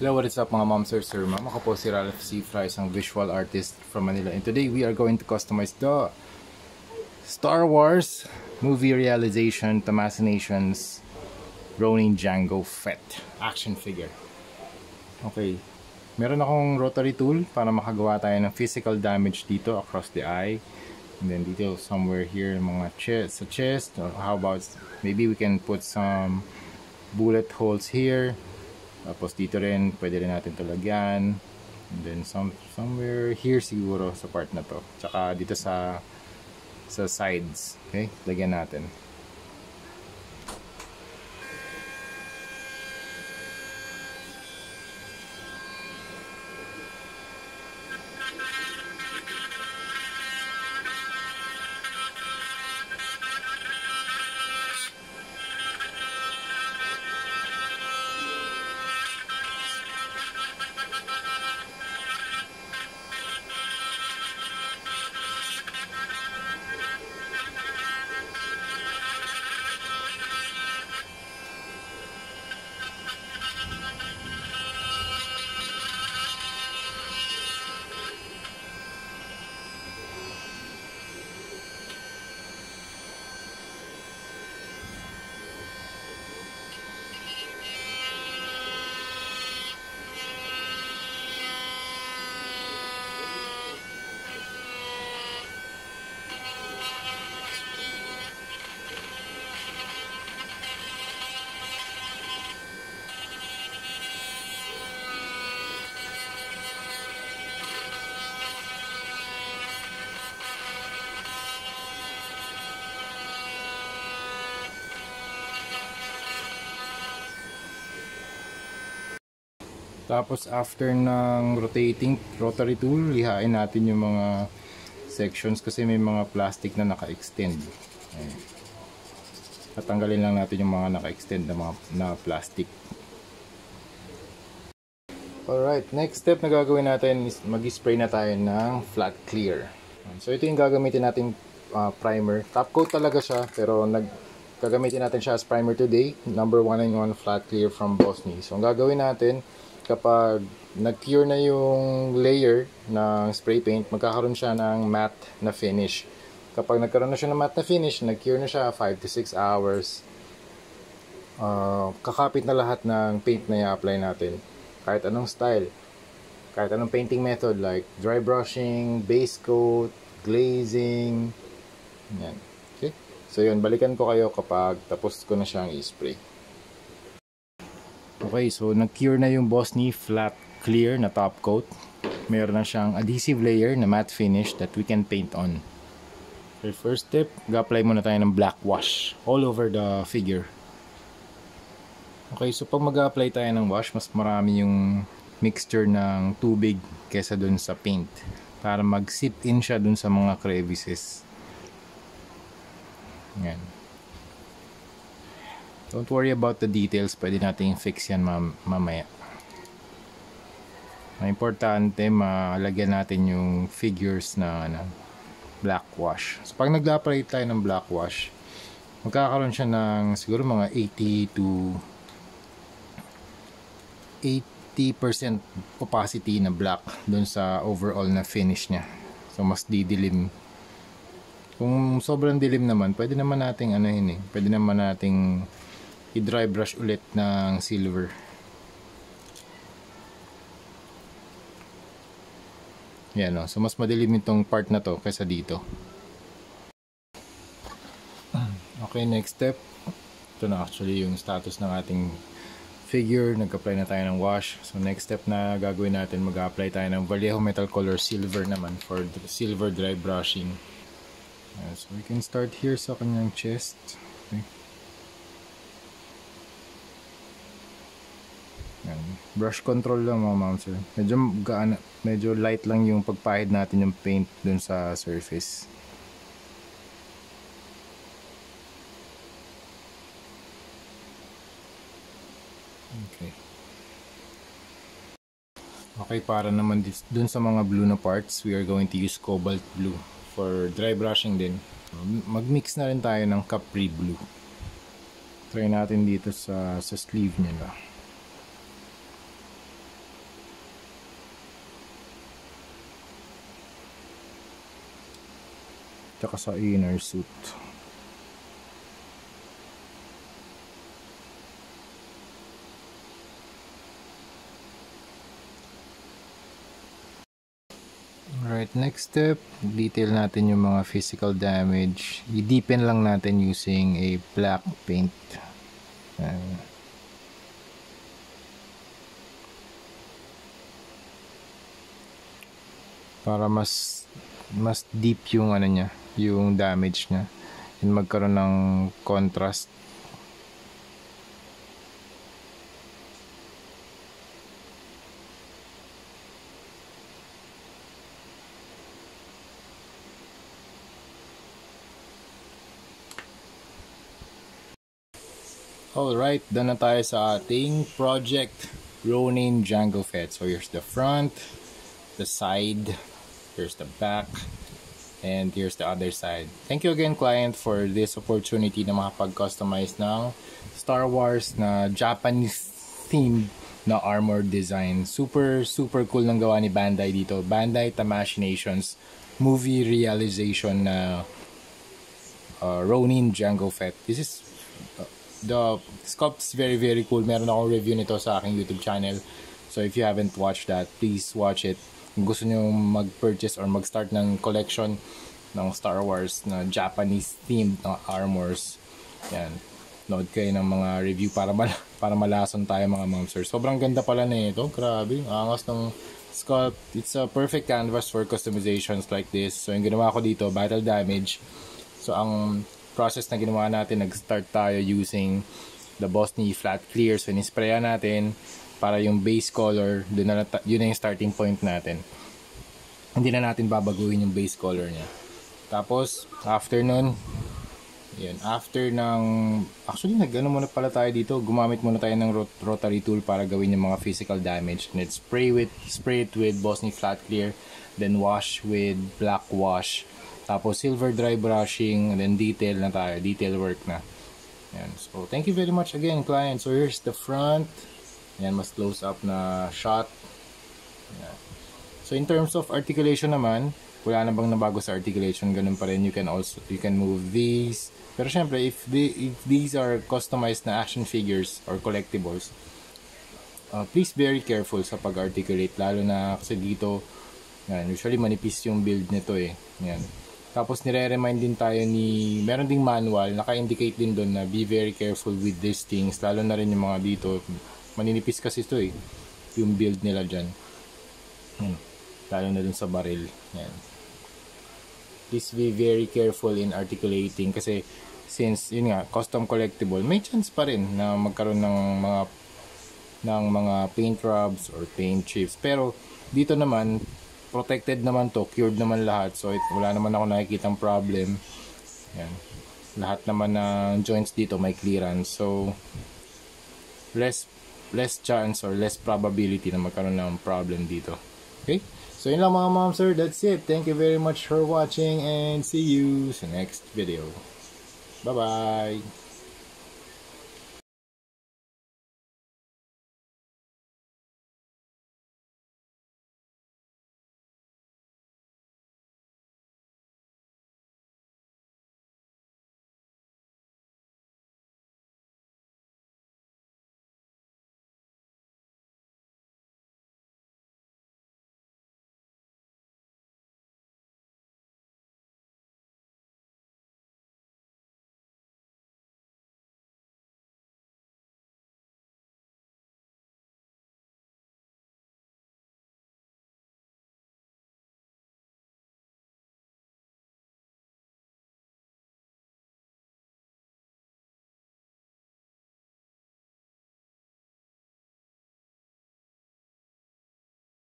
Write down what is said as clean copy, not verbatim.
Hello, what is up mga moms or sir ma'am? Ako po si Ralph C. Fry, isang visual artist from Manila. And today we are going to customize the Star Wars movie realization Tamasinations Ronin Jango Fett action figure. Okay, meron akong rotary tool para makagawa tayo ng physical damage dito across the eye. And then dito somewhere here mga chest, or how about maybe we can put some bullet holes here. Tapos dito rin, pwede rin natin ito lagyan. And then somewhere here siguro sa part na to. Tsaka dito sa sides. Okay, lagyan natin. Tapos after ng rotating rotary tool, lihain natin yung mga sections kasi may mga plastic na naka-extend. At tanggalin lang natin yung mga naka-extend na plastic. Alright, next step na gagawin natin is mag-spray na tayo ng flat clear. So ito yung gagamitin nating primer. Top coat talaga siya, pero gagamitin natin siya as primer today. Number 1 on flat clear from Bosnia. So ang gagawin natin, kapag nag-cure na yung layer ng spray paint, magkakaroon siya ng matte na finish. Kapag nagkaroon na siya ng matte na finish, nag-cure na siya 5 to 6 hours, kakapit na lahat ng paint na i-apply natin. Kahit anong style, kahit anong painting method like dry brushing, base coat, glazing. Yan. Okay? So yun, balikan ko kayo kapag tapos ko na siyang i-spray. Okay, so nag-cure na yung Bosnia flat clear na top coat. Meron na siyang adhesive layer na matte finish that we can paint on. Okay, first step, ga-apply muna tayo ng black wash all over the figure. Okay, so pag mag-apply tayo ng wash, mas marami yung mixture ng tubig kesa dun sa paint para mag-sip in siya dun sa mga crevices. Yan. Don't worry about the details, pwede nating fix yan mamaya. Ang importante, malagyan natin yung figures na black wash. So pag nag-apply tayo ng black wash, magkakaroon siya ng siguro mga 80 to 80% opacity na black dun sa overall na finish niya. So mas didilim. Kung sobrang dilim naman, pwede naman nating pwede naman nating i-dry brush ulit ng silver. Yan o. So mas madilim itong part na to kaysa dito. Okay, next step. Ito na actually yung status ng ating figure. Nag-apply na tayo ng wash. So next step na gagawin natin, mag-apply tayo ng Vallejo Metal Color Silver naman for silver dry brushing. So we can start here sa kanyang chest. Okay. Brush control lang mga ma'am sir. Medyo light lang yung pagpahid natin yung paint dun sa surface. Okay. Okay, para naman dun sa mga blue na parts, we are going to use cobalt blue for dry brushing din. Mag-mix na rin tayo ng Capri blue. Try natin dito sa sleeve nila. tsaka sa inner suit. Alright, next step, detail natin yung mga physical damage. I-deepen lang natin using a black paint. Para mas deep yung ano niya, yung damage niya. And magkaroon ng contrast. Alright, done na tayo sa ating project Ronin Jango Fett. So here's the front, the side, here's the back, and here's the other side. Thank you again, client, for this opportunity na makapag-customize ng Star Wars na Japanese themed na armor design. Super cool ng gawa ni Bandai dito. Bandai Tamashii Nations movie realization na Ronin Jango Fett. This is the sculpt is very cool. Meron akong review nito sa aking YouTube channel. So if you haven't watched that, please watch it. Kung gusto nyo mag-purchase or mag-start ng collection ng Star Wars na Japanese themed na armors, yan, nood kayo ng mga review para malason tayo mga momsers. Sobrang ganda pala na ito. Grabe, angas ng sculpt. It's a perfect canvas for customizations like this. So yung ginawa ko dito, battle damage. So ang process na ginawa natin, nag-start tayo using the Bosni flat clear. So in-sprayan natin para yung base color, yun na yung starting point natin. Hindi na natin babaguhin yung base color niya. Tapos after nun, yun, after ng actually nag-ano muna pala tayo dito, gumamit muna tayo ng rotary tool para gawin yung mga physical damage. And spray it with Bosni flat clear, then wash with black wash. Tapos silver dry brushing, and then detail na tayo, detail work na. Yan. So thank you very much again, client. So here's the front. Yan, mas close up na shot. Yan. So in terms of articulation naman, wala na bang nabago sa articulation, ganun pa rin. You can move these. Pero syempre, if these are customized na action figures or collectibles, please very careful sa pag-articulate, lalo na kasi dito, yan, usually manipis yung build nito eh. Yan. Tapos nire-remind din tayo meron ding manual, naka-indicate din doon na be very careful with these things, lalo na rin yung mga dito, maninipis kasi ito eh, yung build nila dyan. Lalo na dun sa baril. Yan. Please be very careful in articulating kasi since, yun nga, custom collectible, may chance pa rin na magkaroon ng mga paint rubs or paint chips. Pero dito naman, protected naman to, cured naman lahat, so wala naman ako nakikitang problem. Yan. Lahat naman ng joints dito may clearance, so less chance or less probability na magkaroon ng problem dito. Okay, so yun lang mga mom sir, that's it. Thank you very much for watching and see you sa next video. Bye bye.